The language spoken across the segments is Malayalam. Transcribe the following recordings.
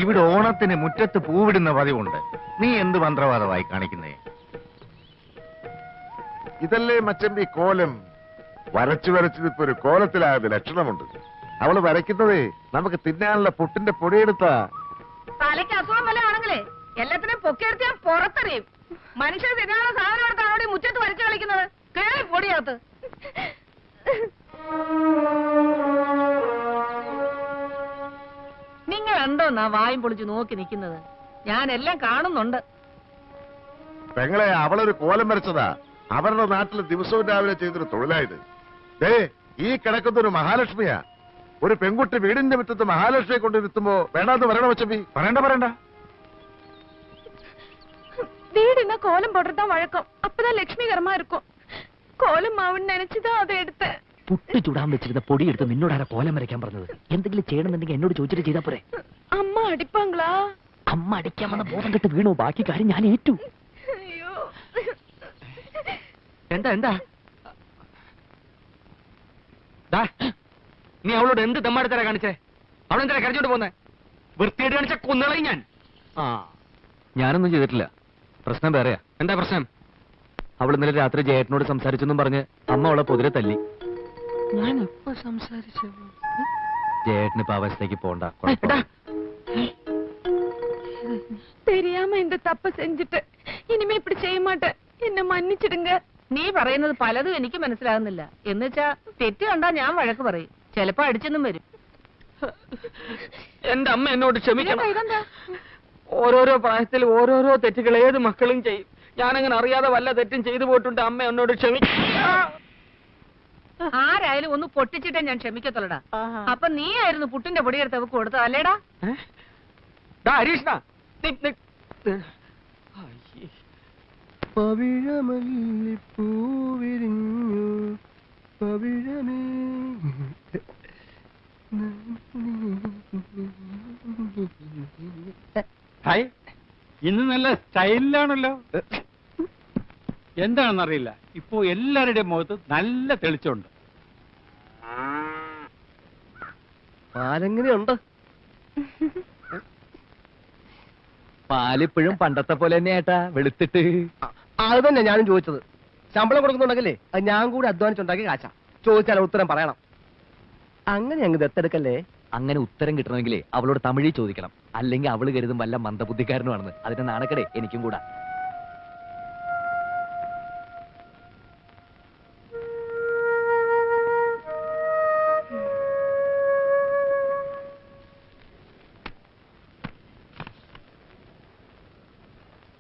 ഇവിടെ ഓണത്തിന് മുറ്റത്ത് പൂവിടുന്ന പതിവുണ്ട്. നീ എന്ത് മന്ത്രവാദമായി കാണിക്കുന്നേ? ഇതല്ലേ മച്ചമ്പി കോലം? വരച്ചു വരച്ചതിപ്പോ ഒരു കോലത്തിലായത് ലക്ഷണമുണ്ട്. അവള് വരയ്ക്കുന്നതേ നമുക്ക് തിന്നാനുള്ള പുട്ടിന്റെ പൊടിയെടുത്താ. തലയ്ക്ക് അസുഖം വല്ല ആണെങ്കിലേ എല്ലാത്തിനും പൊക്കിയെടുത്ത് ഞാൻ പുറത്തെറിയും. മനുഷ്യർ തിന്നാനുള്ള സാധനം എടുത്താണ് അവിടെ മുറ്റത്ത് വരച്ചു കളിക്കുന്നത്. കേറി പൊടിയകത്ത്. നിങ്ങൾ എന്തോന്നാ വായും പൊളിച്ച് നോക്കി നിൽക്കുന്നത്? ഞാൻ എല്ലാം കാണുന്നുണ്ട്. പെങ്ങളെ, അവളൊരു കോലം വരച്ചതാ. അവരുടെ നാട്ടിൽ ദിവസവും രാവിലെ ചെയ്തൊരു തൊഴിലായത്. ഈ കിടക്കുന്നൊരു മഹാലക്ഷ്മിയാ. ഒരു പെൺകുട്ടി വീടിന്റെ മുറ്റത്ത് മഹാലക്ഷ്മിയെ കൊണ്ടിരുത്തുമ്പോ വേണ്ടാന്ന് പറയണ മച്ചമ്പി? പറയണ്ട. வீடுனா கோலம் போடுறதுதான் வழக்கம். அப்பதான் லட்சுமிகரமா இருக்கும். கோலம் மாவுன்னு நினைச்சுதான் அதை எடுத்தேன். പുട്ട് ചുടാൻ വെച്ചിരുന്ന പൊടി എടുത്ത് നിന്നോടാരാ കോലം വരയ്ക്കാൻ പറഞ്ഞത്? എന്തെങ്കിലും ചെയ്യണമെന്നുണ്ടെങ്കിൽ എന്നോട് ചോദിച്ചിട്ട് ചെയ്താ പോരെ? അമ്മ അടിപ്പാങ്ങളാ? അമ്മ അടിക്കാൻ വന്ന ബോധം കെട്ട് വീണു. ബാക്കി കാര്യം ഞാൻ ഏറ്റു. എന്താ നീ അവളോട് എന്ത് ദമ്മാടുത്തരാ കാണിച്ചേ? അവളെന്താ കരഞ്ഞോണ്ട് പോന്നെ? വൃത്തിയായിട്ട് കാണിച്ച കൊന്നളയും ഞാൻ. ഞാനൊന്നും ചെയ്തിട്ടില്ല. പ്രശ്നം വേറെയാ. എന്താ പ്രശ്നം? അവൾ ഇന്നലെ രാത്രി ജയേട്ടനോട് സംസാരിച്ചെന്നും പറഞ്ഞ് അമ്മ അവളെ പൊതിരെ തല്ലി. ഞാൻ എപ്പോ സംസാരിച്ചു? ജയേട്ടന് ഇപ്പൊ അവസ്ഥയ്ക്ക് പോണ്ട. தெரியாம இந்த தப்ப செஞ்சுட்டு இனிமே இப்படி செய்ய மாட்டேன். என்ன மன்னிச்சிடுங்க. നീ പറയുന്നത് പലതും എനിക്ക് മനസ്സിലാകുന്നില്ല. എന്നുവെച്ചാ തെറ്റ് കണ്ടാ ഞാൻ വഴക്ക് പറയും. ചിലപ്പോ അടിച്ചെന്നും വരും. എന്റെ അമ്മ എന്നോട് ക്ഷമിക്കണം. ഓരോരോ പ്രായത്തിൽ ഓരോരോ തെറ്റുകൾ ഏത് മക്കളും ചെയ്യും. ഞാനങ്ങനെ അറിയാതെ വല്ല തെറ്റും ചെയ്തു പോയിട്ടുണ്ട്. അമ്മ എന്നോട് ആരായാലും ഒന്ന് പൊട്ടിച്ചിട്ടേ ഞാൻ ക്ഷമിക്കത്തുള്ളടാ. അപ്പൊ നീ ആയിരുന്നു പുട്ടിന്റെ പൊടിയെടുത്ത് അവക്ക് കൊടുത്തത് അല്ലേടാ? ഹരീഷ്ണ, പവിഴമല്ലിപ്പൂവിരിഞ്ഞു പവിഴമേ. ഹായ്, ഇന്ന് നല്ല സ്റ്റൈലിലാണല്ലോ. എന്താണെന്നറിയില്ല, ഇപ്പോ എല്ലാവരുടെയും മുഖത്ത് നല്ല തെളിച്ചമുണ്ട്. പാലെങ്ങനെയുണ്ട്? പാലിപ്പോഴും പണ്ടത്തെ പോലെ തന്നെ ഏട്ടാ, വെളുത്തിട്ട്. അത് തന്നെ ഞാനും ചോദിച്ചത്. ശമ്പളം കൊടുക്കുന്നുണ്ടെങ്കിലേ അത് ഞാൻ കൂടി അധ്വാനിച്ചുണ്ടാക്കി കാശാ. ചോദിച്ചാൽ ഉത്തരം പറയണം. അങ്ങനെ അങ്ങ് ദത്തെടുക്കല്ലേ. അങ്ങനെ ഉത്തരം കിട്ടണമെങ്കിലേ അവളോട് തമിഴിൽ ചോദിക്കണം. അല്ലെങ്കിൽ അവള് കരുതും വല്ല മന്ദബുദ്ധിക്കാരനുമാണെന്ന്. അതിന്റെ നാണക്കടേ എനിക്കും കൂടാ.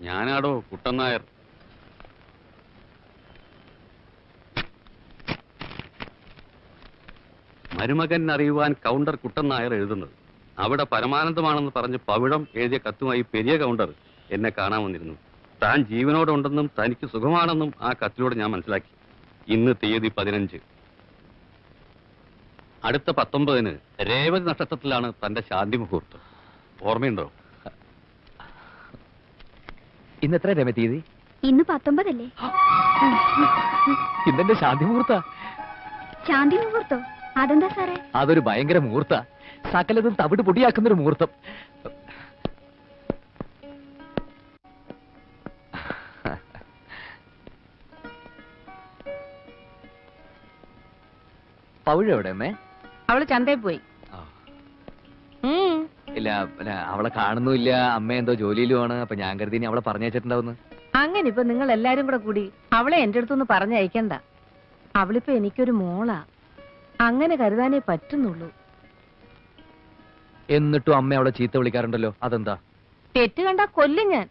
ഞാനാടോ കുട്ടൻ നായർ. മരുമകൻ അറിയുവാൻ കൗണ്ടർ കുട്ടൻ നായർ എഴുതുന്നത്. അവിടെ പരമാനന്ദമാണെന്ന് പറഞ്ഞ് പവിഴം എഴുതിയ കത്തുമായി പെരിയ കൗണ്ടർ എന്നെ കാണാൻ വന്നിരുന്നു. താൻ ജീവനോടുണ്ടെന്നും തനിക്ക് സുഖമാണെന്നും ആ കത്തിലൂടെ ഞാൻ മനസ്സിലാക്കി. ഇന്ന് തീയതി 15. അടുത്ത 19-ന് രേവതി നക്ഷത്രത്തിലാണ് തന്റെ ശാന്തി മുഹൂർത്തം. ഓർമ്മയുണ്ടോ? ഇന്ന് എത്ര രമ തീയതി? ഇന്ന് 19 അല്ലേ? ഇന്നെന്റെ ശാന്തി മുഹൂർത്ത. ശാന്തി മുഹൂർത്തോ? അതെന്താ സാറേ? അതൊരു ഭയങ്കര മുഹൂർത്ത. സകലതും തവിട് പൊടിയാക്കുന്നൊരു മുഹൂർത്തം. പവിഴ എവിടെ അമ്മേ? അവള് ചന്തയിൽ പോയി. ഇല്ല, അവളെ കാണുന്നുമില്ല. അമ്മ എന്തോ ജോലിയിലുമാണ്. അപ്പൊ ഞാൻ കരുതി അവളെ പറഞ്ഞയച്ചിട്ടുണ്ടാവുന്നു. അങ്ങനെ ഇപ്പൊ നിങ്ങൾ എല്ലാരും കൂടെ കൂടി അവളെ എന്റെ അടുത്തൊന്ന് പറഞ്ഞയക്കണ്ട. അവളിപ്പോ എനിക്കൊരു മോളാ. അങ്ങനെ കരുതാനേ പറ്റുന്നുള്ളൂ. എന്നിട്ടും അമ്മ അവളെ ചീത്ത വിളിക്കാറുണ്ടല്ലോ, അതെന്താ? തെറ്റ് കണ്ടാ കൊല്ലും ഞാൻ.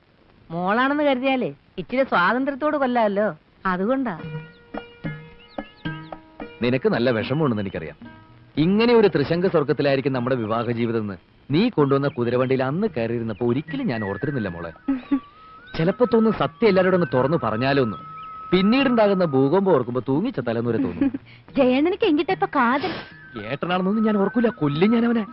മോളാണെന്ന് കരുതിയാലേ ഇച്ചിരി സ്വാതന്ത്ര്യത്തോട് കൊല്ലാമല്ലോ, അതുകൊണ്ടാ. നിനക്ക് നല്ല വിഷമമുണ്ടെന്ന് എനിക്കറിയാം. ഇങ്ങനെ ഒരു ത്രിശങ്ക സ്വർഗത്തിലായിരിക്കും നമ്മുടെ വിവാഹ ജീവിതം എന്ന് നീ കൊണ്ടുവന്ന കുതിരവണ്ടിയിൽ അന്ന് കയറിയിരുന്നപ്പോ ഒരിക്കലും ഞാൻ ഓർത്തിരുന്നില്ല മോളെ. ചിലപ്പോ തോന്നുന്നു സത്യം എല്ലാവരോടും ഒന്ന് തുറന്നു പറഞ്ഞാലോന്ന്. പിന്നീടുണ്ടാകുന്ന ഭൂകമ്പം ഓർക്കുമ്പോ തൂങ്ങിച്ച തലനൂരെ തോന്നും. ജയണ്ണനിക്ക് എങ്കിട്ടപ്പോ കാതൽ ഏട്ടനാണെന്നൊന്നും ഞാൻ ഓർക്കൂല. കൊല്ലും ഞാൻ അവനെ.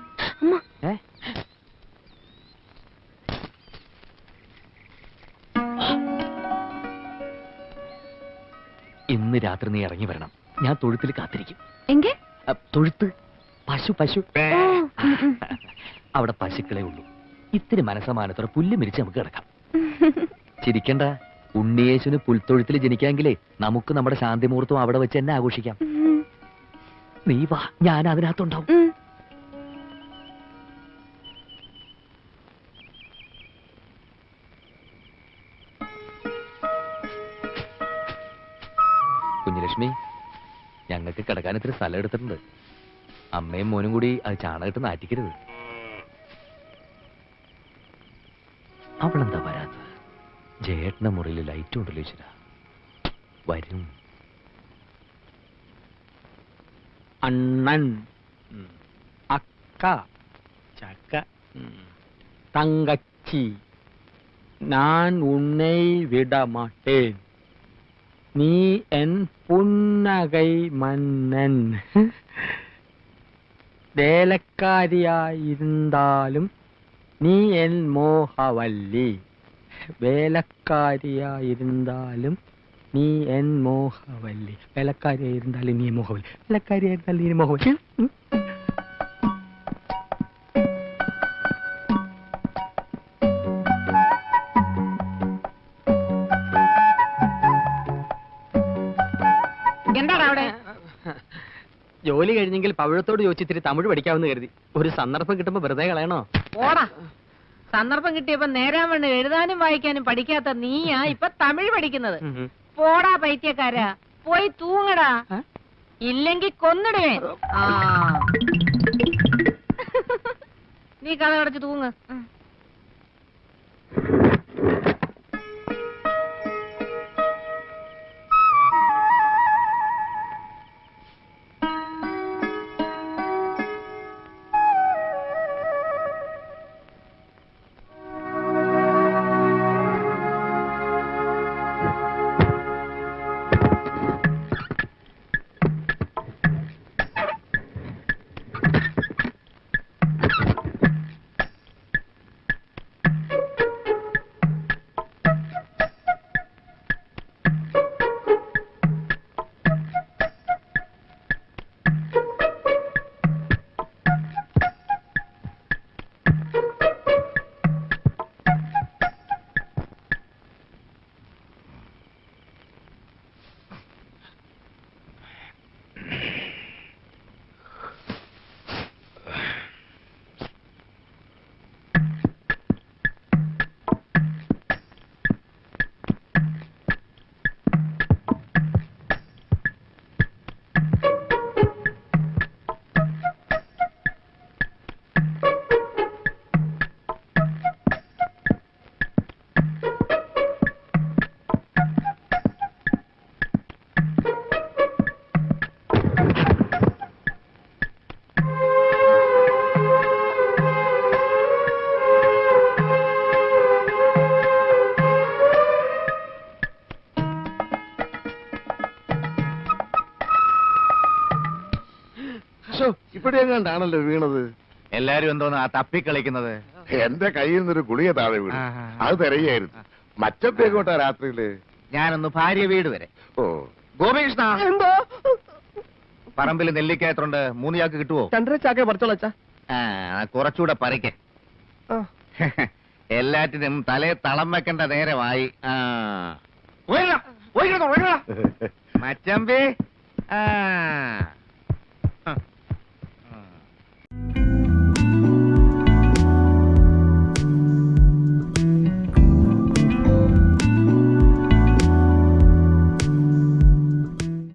ഇന്ന് രാത്രി നീ ഇറങ്ങി വരണം. ഞാൻ തൊഴുത്തിൽ കാത്തിരിക്കും. തൊഴുത്ത്? പശു അവിടെ പശുക്കളെ ഉള്ളൂ. ഇത്തിരി മനസ്സമാനത്തോടെ പുല്ല് മിരിച്ച് നമുക്ക് കിടക്കാം. ചിരിക്കണ്ട. ഉണ്ണിയേശുവിന് പുൽത്തൊഴുത്തിൽ ജനിക്കാമെങ്കിലേ നമുക്ക് നമ്മുടെ ശാന്തി മുഹൂർത്തം അവിടെ വെച്ച് തന്നെ ആഘോഷിക്കാം. നീ വാ, ഞാൻ അതിനകത്തുണ്ടാവും. കുഞ്ഞുലക്ഷ്മി, ഞങ്ങൾക്ക് കിടക്കാൻ ഇത്തിരി സ്ഥലം എടുത്തിട്ടുണ്ട്. അമ്മയും മോനും കൂടി അത് ചാണകട്ട് നാറ്റിക്കരുത്. അവളെന്താ വരാത്തത്? ജയേട്ടന്റെ മുറിയിൽ ലൈറ്റ് ഉണ്ടല്ലോ ഈശ്വരാ. വരും. അണ്ണൻ, അക്ക, ചക്ക, തങ്കച്ചി, நான் உன்னை விட மாட்டேன். நீ என் புன்னகை மன்னன். വേലക്കാരിയായിരുന്നാലും നീ എൻ മോഹവല്ലി. വേലക്കാരിയായിരുന്നാലും നീ എൻ മോഹവല്ലി. വേലക്കാരിയായിരുന്നാലും നീ മോഹവല്ലി. വേലക്കാരിയായിരുന്നാലും നീ മോഹവല്ലി. എന്താണ് അവിടെ? ജോലി കഴിഞ്ഞെങ്കിൽ പവിഴത്തോട് ചോദിച്ചിത്തിരി തമിഴ് പഠിക്കാമെന്ന് കരുതി. ഒരു സന്ദർഭം കിട്ടുമ്പോ വെറുതെ കളയണോ? ഓടാ, സന്ദർഭം കിട്ടിയപ്പോ നേരാൻ വേണ്ടി എഴുതാനും വായിക്കാനും പഠിക്കാത്ത നീയാ ഇപ്പൊ തമിഴ് പഠിക്കുന്നത്. പോടാ പൈത്യക്കാരാ, പോയി തൂങ്ങടാ, ഇല്ലെങ്കിൽ കൊന്നിടുവേ. ആ, നീ കഥ കടച്ച് തൂങ്ങ്. ഇവിടെ എങ്ങാണ്ടാണല്ലോ വീണത്. എല്ലാരും എന്തോന്ന് ആ തപ്പിക്കളിക്കുന്നത്? എന്റെ കയ്യിൽ നിന്നൊരു ഗുളിക താഴെ വീണു. അത് തിരയായിരുന്നു. മച്ചപ്പേക്കോട്ടാ രാത്രിയില്. ഞാനൊന്ന് ഭാര്യ വീട് വരെ. ഓ ഗോപികൃഷ്ണ, എന്തോ പറമ്പിൽ നെല്ലിക്ക എത്രണ്ട്? 3 ചാക്ക് കിട്ടുവോ? 2.5 ചാക്കേ പറിച്ചോളച്ചാ. കുറച്ചുകൂടെ പറിക്ക. എല്ലാറ്റിനും തലേ തളം വെക്കേണ്ട നേരമായി. മച്ചമ്പി,